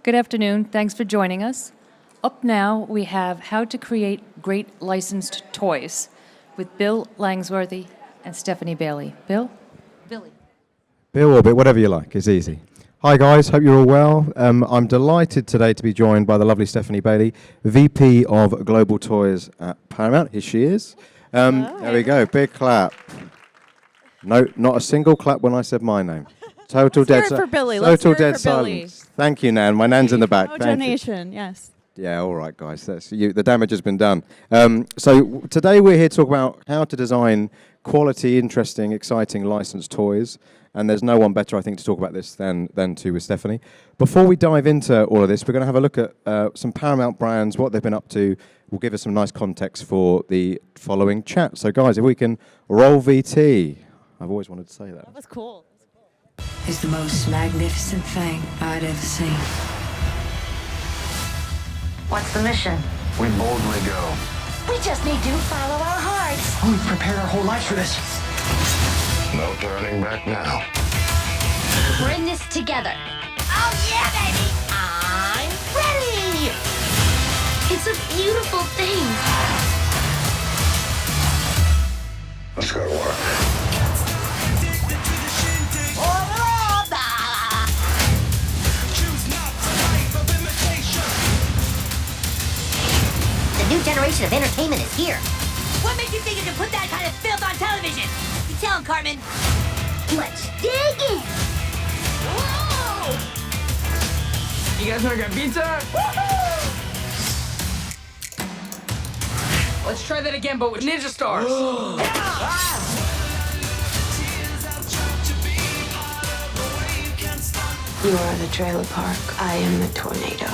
Good afternoon. Thanks for joining us. Up now, we have How to Create Great Licensed Toys with Bill Langsworthy and Stephanie Bailey. Bill? Billy. Bill or Bill, whatever you like. It's easy. Hi, guys. Hope you're all well. I'm delighted today to be joined by the lovely Stephanie Bailey, VP of Global Toys at Paramount. Here she is. There we go. Big clap. No, not a single clap when I said my name. Total dead silence. For Billy. Total dead silence. Thank you, Nan. My Nan's in the back. Mojo Nation, yes. Yeah, all right, guys. That's you. The damage has been done. So today we're here to talk about how to design quality, interesting, exciting licensed toys. And there's no one better, I think, to talk about this than with Stephanie. Before we dive into all of this, we're going to have a look at some Paramount brands, what they've been up to. Will give us some nice context for the following chat. So, guys, if we can roll VT. I've always wanted to say that. That was cool. Is the most magnificent thing I'd ever seen. What's the mission? We boldly go. We just need to follow our hearts. Oh, we've prepared our whole lives for this. No turning back now. We're in this together. Oh, yeah, baby! I'm ready! It's a beautiful thing. Let's go to work. The new generation of entertainment is here. What makes you think you can put that kind of filth on television? You tell him, Cartman. Let's dig in. Whoa! You guys want to grab pizza? Woohoo! Let's try that again, but with ninja stars. You are the trailer park. I am the tornado.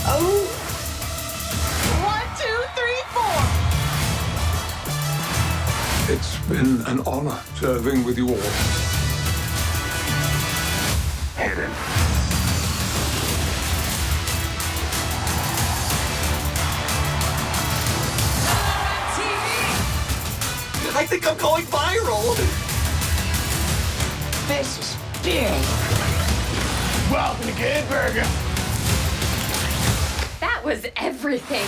Oh. 1, 2, 3, 4. It's been an honor serving with you all. Hit him. I think I'm going viral. This is big. Welcome to Kid Burger. That was everything.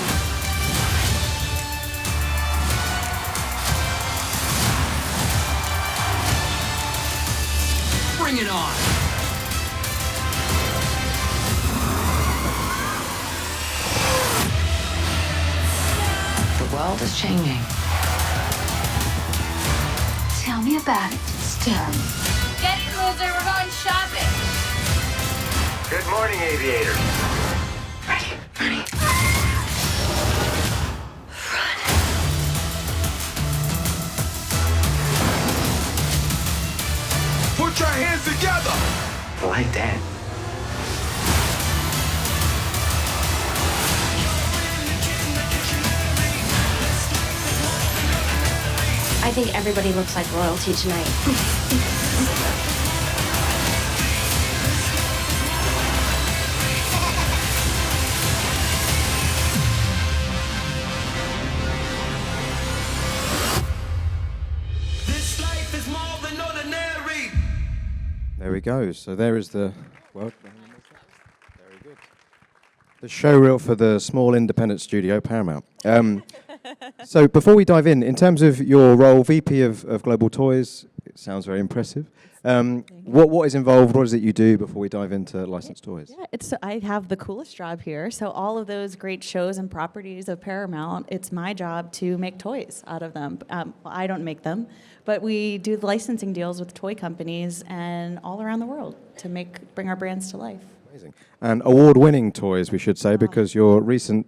Bring it on. The world is changing. Tell me about it, Stern. Get it, loser. We're going shopping. Good morning, aviators. Ready. Put your hands together. Like that. I think everybody looks like royalty tonight. This life is more than ordinary. There we go. So there is the... Well, very good. The show reel for the small independent studio, Paramount. So before we dive in terms of your role, VP of Global Toys, it sounds very impressive. What is involved? What is it you do before we dive into licensed toys? Yeah, I have the coolest job here. So all of those great shows and properties of Paramount, it's my job to make toys out of them. I don't make them, but we do the licensing deals with toy companies and all around the world to bring our brands to life. Amazing. And award-winning toys, we should say, because your recent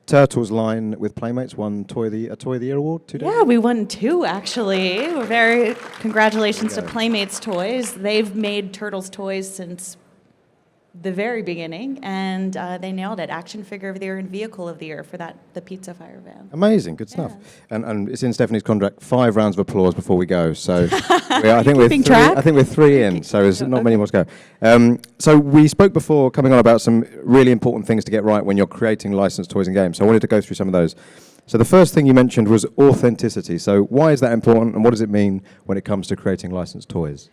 Turtles line with Playmates won a Toy of the Year award 2 days Yeah, ago. we won 2 actually. We're congratulations to Playmates Toys. They've made Turtles toys since the very beginning, and they nailed it. Action Figure of the Year and Vehicle of the Year for the Pizza Fire van. Amazing, good stuff. And it's in Stephanie's contract. 5 rounds of applause before we go. So I think we're 3 in. So there's not many more to go. So we spoke before coming on about some really important things to get right when you're creating licensed toys and games. So I wanted to go through some of those. So the first thing you mentioned was authenticity. So why is that important, and what does it mean when it comes to creating licensed toys?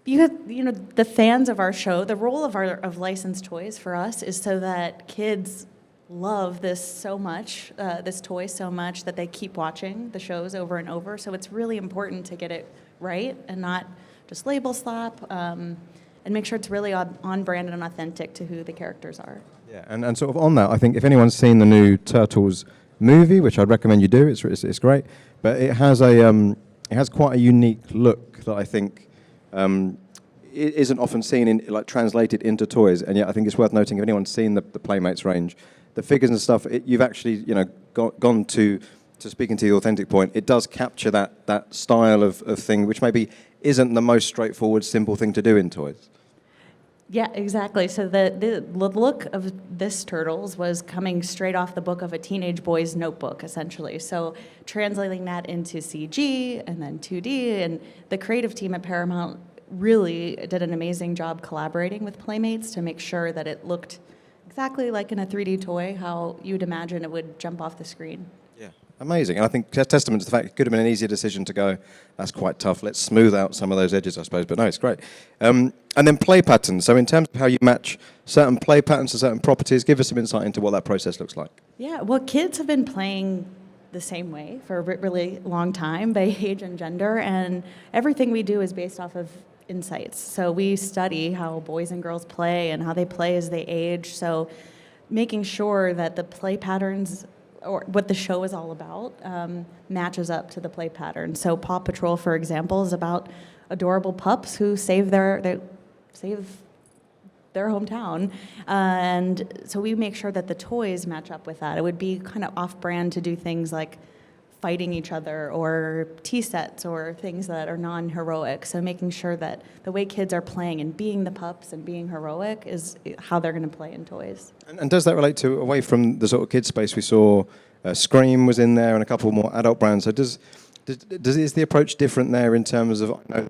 The fans of our show, the role of licensed toys for us is so that kids love this so much, this toy so much that they keep watching the shows over and over. So it's really important to get it right and not just label slap, and make sure it's really on brand and authentic to who the characters are. Yeah, and sort of on that, I think if anyone's seen the new Turtles movie, which I'd recommend you do, it's great, but it has quite a unique look that I think it isn't often seen in translated into toys, and yet I think it's worth noting if anyone's seen the Playmates range, the figures and stuff, you've actually gone to speaking to the authentic point. It does capture that style of thing, which maybe isn't the most straightforward, simple thing to do in toys. Yeah, exactly. So the look of this Turtles was coming straight off the book of a teenage boy's notebook, essentially. So translating that into CG and then 2D, and the creative team at Paramount really did an amazing job collaborating with Playmates to make sure that it looked exactly like in a 3D toy, how you'd imagine it would jump off the screen. Yeah, amazing. And I think testament to the fact it could have been an easier decision to go, that's quite tough, let's smooth out some of those edges, I suppose. But no, it's great. And then play patterns. So in terms of how you match certain play patterns to certain properties, give us some insight into what that process looks like. Yeah, well, kids have been playing the same way for a really long time by age and gender, and everything we do is based off of insights. So we study how boys and girls play and how they play as they age. So making sure that the play patterns or what the show is all about matches up to the play pattern. So Paw Patrol, for example, is about adorable pups who save their hometown. And so we make sure that the toys match up with that. It would be kind of off-brand to do things like fighting each other or tea sets or things that are non-heroic. So making sure that the way kids are playing and being the pups and being heroic is how they're going to play in toys. And does that relate to, away from the sort of kids space we saw, Scream was in there and a couple more adult brands. So is the approach different there in terms of, I know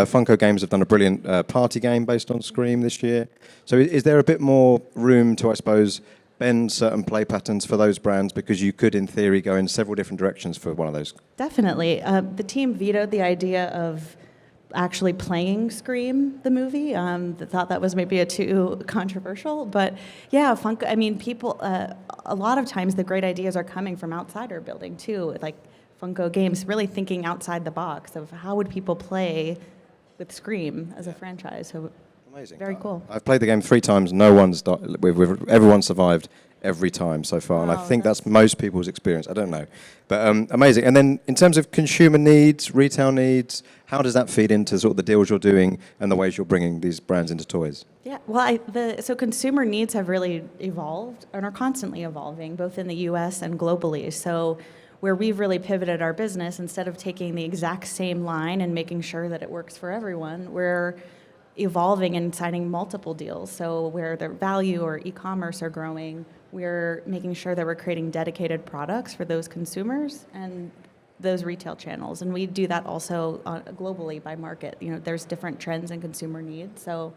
Funko Games have done a brilliant party game based on Scream this year. So is there a bit more room to, I suppose, bend certain play patterns for those brands, because you could, in theory, go in several different directions for one of those? Definitely. The team vetoed the idea of actually playing Scream, the movie. They thought that was maybe too controversial. But yeah, people, a lot of times the great ideas are coming from outside our building too, like Funko Games, really thinking outside the box of how would people play with Scream as a franchise. So amazing. Very cool. I've played the game 3 times. No one's everyone survived every time so far, and I think that's most people's experience. I don't know, but amazing. And then in terms of consumer needs, retail needs, how does that feed into sort of the deals you're doing and the ways you're bringing these brands into toys? Yeah, well, so consumer needs have really evolved and are constantly evolving, both in the U.S. and globally. So where we've really pivoted our business, instead of taking the exact same line and making sure that it works for everyone, we're evolving and signing multiple deals. So where their value or e-commerce are growing, we're making sure that we're creating dedicated products for those consumers and those retail channels. And we do that also globally by market. There's different trends and consumer needs. So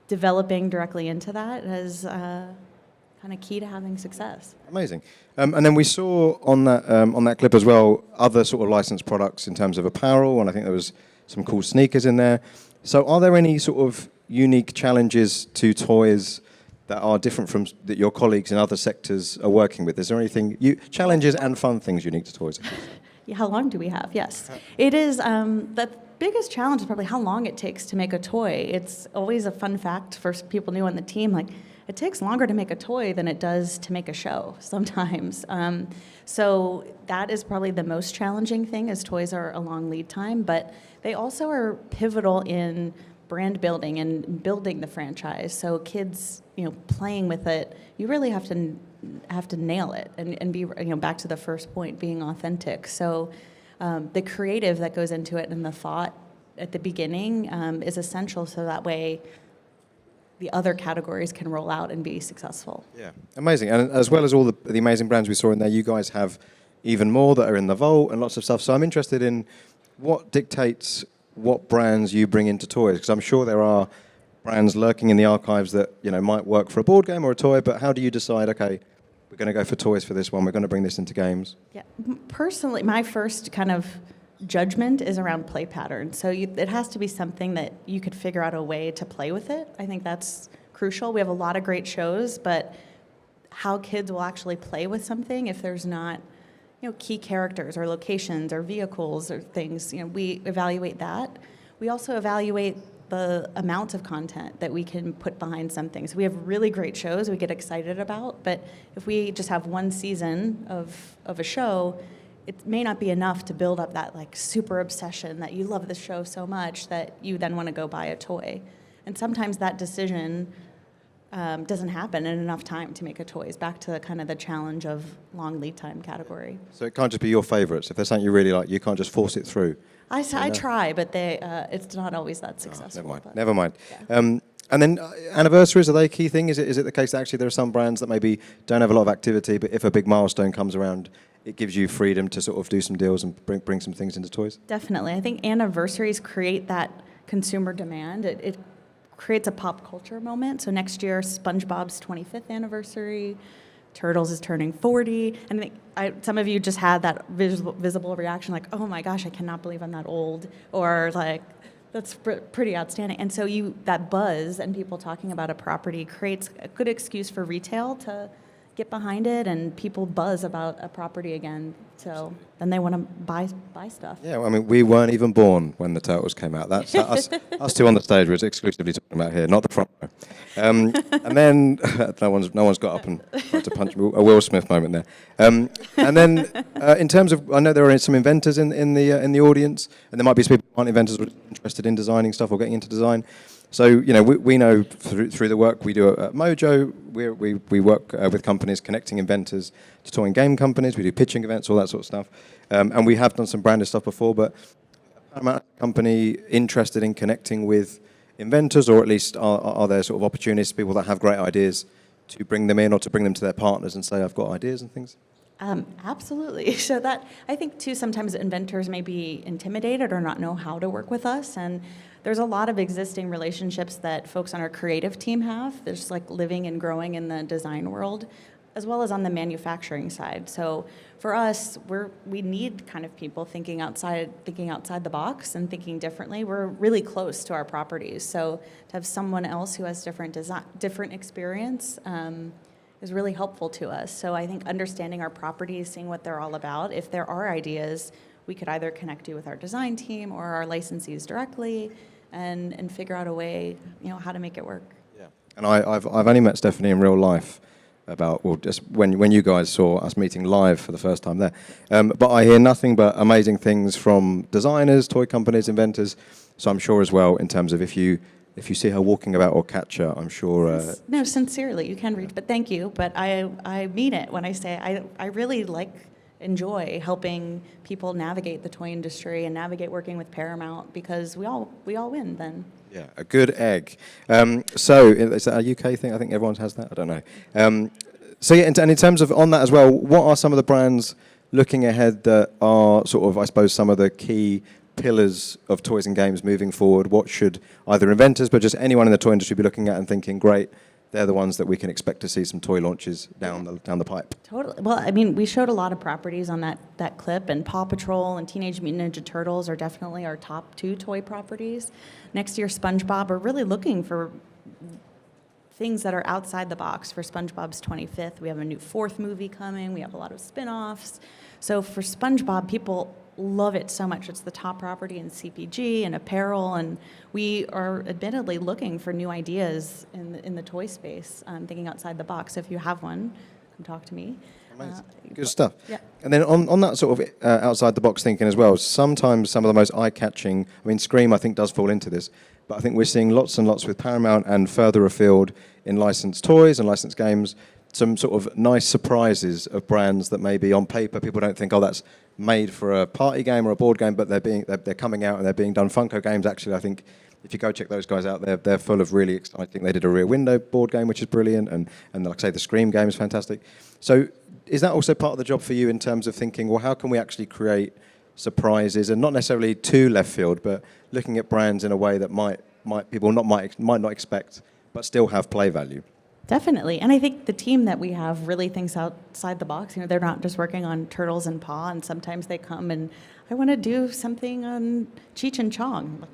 developing directly into that is kind of key to having success. Amazing. And then we saw on that clip as well other sort of licensed products in terms of apparel, and I think there was some cool sneakers in there. So are there any sort of unique challenges to toys that are different from that your colleagues in other sectors are working with? Is there anything, challenges and fun things unique to toys? Yeah, how long do we have? Yes. It is, the biggest challenge is probably how long it takes to make a toy. It's always a fun fact for people new on the team, like it takes longer to make a toy than it does to make a show sometimes. So that is probably the most challenging thing, is toys are a long lead time, but they also are pivotal in brand building and building the franchise. So kids, playing with it, you really have to nail it and be, back to the first point, being authentic. So the creative that goes into it and the thought at the beginning is essential, so that way the other categories can roll out and be successful. Yeah, amazing. And as well as all the amazing brands we saw in there, you guys have even more that are in the vault and lots of stuff. So I'm interested in what dictates what brands you bring into toys, because I'm sure there are brands lurking in the archives that might work for a board game or a toy, but how do you decide, okay, we're going to go for toys for this one, we're going to bring this into games? Yeah, personally, my first kind of judgment is around play patterns. So it has to be something that you could figure out a way to play with it. I think that's crucial. We have a lot of great shows, but how kids will actually play with something if there's not, key characters or locations or vehicles or things, we evaluate that. We also evaluate the amount of content that we can put behind something. So we have really great shows we get excited about, but if we just have one season of a show, it may not be enough to build up that like super obsession that you love the show so much that you then want to go buy a toy. And sometimes that decision doesn't happen in enough time to make a toy. It's back to kind of the challenge of long lead time category. So it can't just be your favorites. If there's something you really like, you can't just force it through. I try, but it's not always that successful. Never mind. Yeah. And then anniversaries, are they a key thing? Is it the case that actually there are some brands that maybe don't have a lot of activity, but if a big milestone comes around, it gives you freedom to sort of do some deals and bring some things into toys? Definitely. I think anniversaries create that consumer demand. It creates a pop culture moment. So next year, SpongeBob's 25th anniversary, Turtles is turning 40. And I think some of you just had that visible reaction like, oh my gosh, I cannot believe I'm that old. Or like, that's pretty outstanding. And so that buzz and people talking about a property creates a good excuse for retail to get behind it, and people buzz about a property again. So then they want to buy stuff. Yeah, well, I mean, we weren't even born when the Turtles came out. That's us two on the stage we're exclusively talking about here, not the front row. And then no one's got up and tried to punch me. A Will Smith moment there. And then in terms of, I know there are some inventors in the audience, and there might be some people who aren't inventors who are interested in designing stuff or getting into design. So, we know through the work we do at Mojo, we work with companies connecting inventors to toy and game companies. We do pitching events, all that sort of stuff. And we have done some branded stuff before, but Paramount company interested in connecting with inventors, or at least are there sort of opportunities, people that have great ideas, to bring them in or to bring them to their partners and say, I've got ideas and things? Absolutely. So that, I think too, sometimes inventors may be intimidated or not know how to work with us. And there's a lot of existing relationships that folks on our creative team have. There's like living and growing in the design world, as well as on the manufacturing side. So for us, we need kind of people thinking outside the box and thinking differently. We're really close to our properties. So to have someone else who has different experience is really helpful to us. So I think understanding our properties, seeing what they're all about, if there are ideas, we could either connect you with our design team or our licensees directly and figure out a way, how to make it work. Yeah. And I've only met Stephanie in real life just when you guys saw us meeting live for the first time there. But I hear nothing but amazing things from designers, toy companies, inventors. So I'm sure as well, in terms of if you see her walking about or catch her, I'm sure... No, sincerely, you can reach, but thank you. But I mean it when I say I really enjoy helping people navigate the toy industry and navigate working with Paramount, because we all win then. Yeah, a good egg. So is that a UK thing? I think everyone has that. I don't know. So yeah, and in terms of on that as well, what are some of the brands looking ahead that are sort of, I suppose, some of the key pillars of toys and games moving forward? What should either inventors, but just anyone in the toy industry be looking at and thinking, great, they're the ones that we can expect to see some toy launches down the pipe? Totally. Well, I mean, we showed a lot of properties on that clip, and Paw Patrol and Teenage Mutant Ninja Turtles are definitely our top 2 toy properties. Next year, SpongeBob, we're really looking for things that are outside the box for SpongeBob's 25th. We have a new 4th movie coming. We have a lot of spin-offs. So for SpongeBob, people love it so much. It's the top property in CPG and apparel, and we are admittedly looking for new ideas in the toy space, thinking outside the box. So if you have one, come talk to me. Amazing. Good stuff. Yeah. And then on that sort of outside the box thinking as well, sometimes some of the most eye-catching, I mean, Scream I think does fall into this, but I think we're seeing lots and lots with Paramount and further afield in licensed toys and licensed games, some sort of nice surprises of brands that maybe on paper people don't think, oh, that's made for a party game or a board game, but they're coming out and they're being done. Funko Games, actually, I think if you go check those guys out, they're full of really exciting. They did a Rear Window board game, which is brilliant, and like I say, the Scream game is fantastic. So is that also part of the job for you in terms of thinking, well, how can we actually create surprises, and not necessarily too left field, but looking at brands in a way that might not expect, but still have play value? Definitely. And I think the team that we have really thinks outside the box. They're not just working on Turtles and Paw, and sometimes they come and, I want to do something on Cheech and Chong. Like,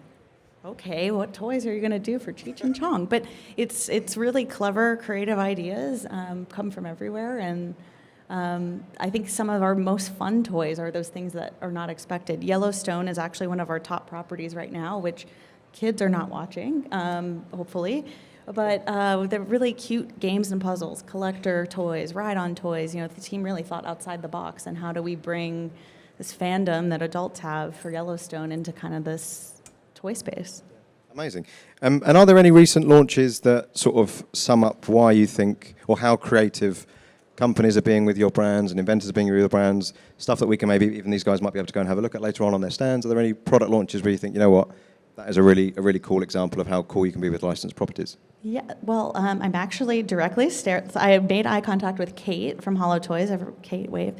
okay, what toys are you going to do for Cheech and Chong? But it's really clever, creative ideas come from everywhere. And I think some of our most fun toys are those things that are not expected. Yellowstone is actually one of our top properties right now, which kids are not watching, hopefully. But they're really cute games and puzzles, collector toys, ride-on toys. The team really thought outside the box, and how do we bring this fandom that adults have for Yellowstone into kind of this toy space. Amazing. And are there any recent launches that sort of sum up why you think, or how creative companies are being with your brands and inventors are being with your brands, stuff that we can maybe, even these guys might be able to go and have a look at later on their stands? Are there any product launches where you think, you know what, that is a really cool example of how cool you can be with licensed properties? Yeah, well, I'm actually directly I made eye contact with Kate from Hollow Toys. Kate, wave.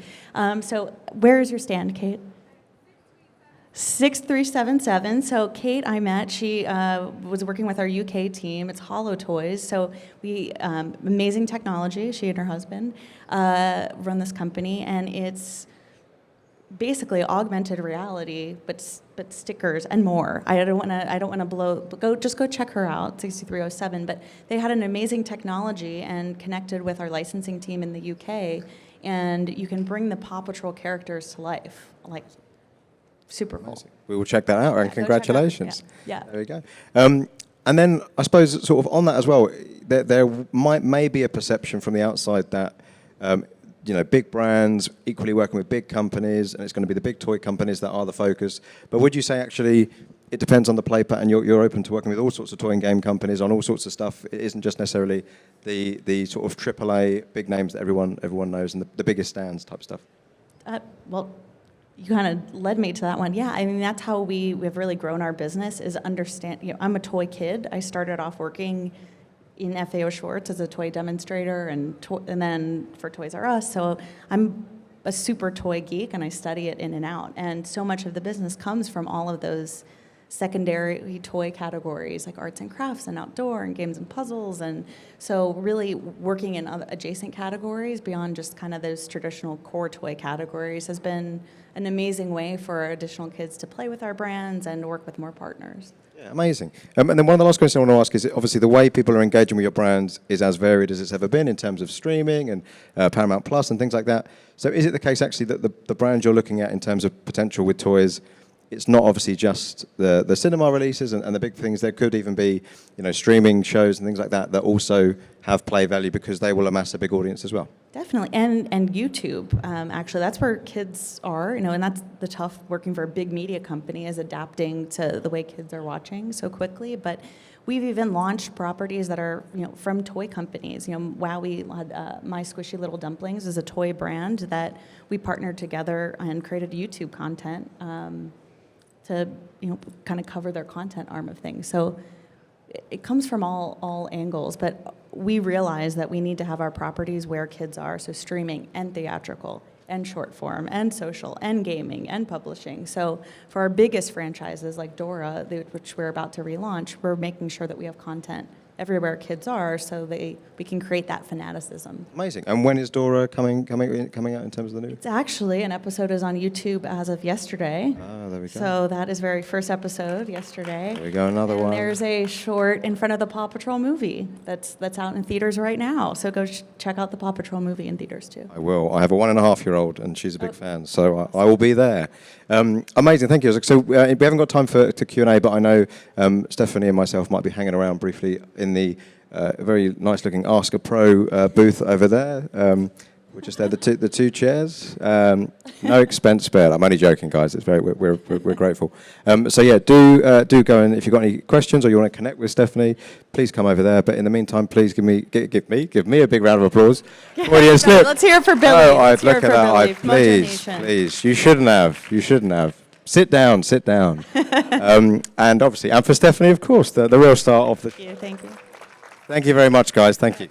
So where is your stand, Kate? 6377. So Kate, I met. She was working with our UK team. It's Hollow Toys. So we amazing technology. She and her husband run this company, and it's basically augmented reality, but stickers and more. I don't want to blow. Just go check her out, 6307. But they had an amazing technology and connected with our licensing team in the UK, and you can bring the Paw Patrol characters to life, like super cool. Amazing. We will check that out, and congratulations. Yeah. There we go. And then I suppose sort of on that as well, there may be a perception from the outside that big brands equally working with big companies, and it's going to be the big toy companies that are the focus. But would you say actually it depends on the play pattern? You're open to working with all sorts of toy and game companies on all sorts of stuff. It isn't just necessarily the sort of AAA big names that everyone knows and the biggest stands type stuff. Well, you kind of led me to that one. Yeah, I mean, that's how we've really grown our business, is understand. I'm a toy kid. I started off working in FAO Schwartz as a toy demonstrator, and then for Toys R Us. So I'm a super toy geek, and I study it in and out. And so much of the business comes from all of those secondary toy categories, like arts and crafts and outdoor and games and puzzles. And so really working in other adjacent categories beyond just kind of those traditional core toy categories has been an amazing way for additional kids to play with our brands and work with more partners. Yeah, amazing. And then one of the last questions I want to ask is, obviously the way people are engaging with your brands is as varied as it's ever been in terms of streaming and Paramount Plus and things like that. So is it the case actually that the brands you're looking at in terms of potential with toys, it's not obviously just the cinema releases and the big things. There could even be, streaming shows and things like that that also have play value because they will amass a big audience as well. Definitely, and YouTube. Actually, that's where kids are. And that's the tough working for a big media company, is adapting to the way kids are watching so quickly. But we've even launched properties that are from toy companies. We had My Squishy Little Dumplings is a toy brand that we partnered together and created YouTube content. To kind of cover their content arm of things. So it comes from all angles, but we realize that we need to have our properties where kids are, so streaming and theatrical and short form and social and gaming and publishing. So for our biggest franchises like Dora, which we're about to relaunch, we're making sure that we have content everywhere kids are, so we can create that fanaticism. Amazing. And when is Dora coming out in terms of the news? It's actually, an episode is on YouTube as of yesterday. Ah, there we go. So that is very first episode yesterday. There we go, another one. There's a short in front of the Paw Patrol movie that's out in theaters right now. So go check out the Paw Patrol movie in theaters too. I will. I have a 1.5-year-old, and she's a big fan, so I will be there. Amazing, thank you. So we haven't got time to Q&A, but I know Stephanie and myself might be hanging around briefly in the very nice-looking Ask a Pro booth over there. We're just there, the two chairs. No expense spared. I'm only joking, guys. It's we're grateful. So yeah, do go, and if you've got any questions or you want to connect with Stephanie, please come over there. But in the meantime, please give me a big round of applause. Let's hear it for Billy. Oh, look at that! Please. You shouldn't have. Sit down. And obviously, and for Stephanie, of course, the real star of the. Thank you. Thank you very much, guys. Thank you.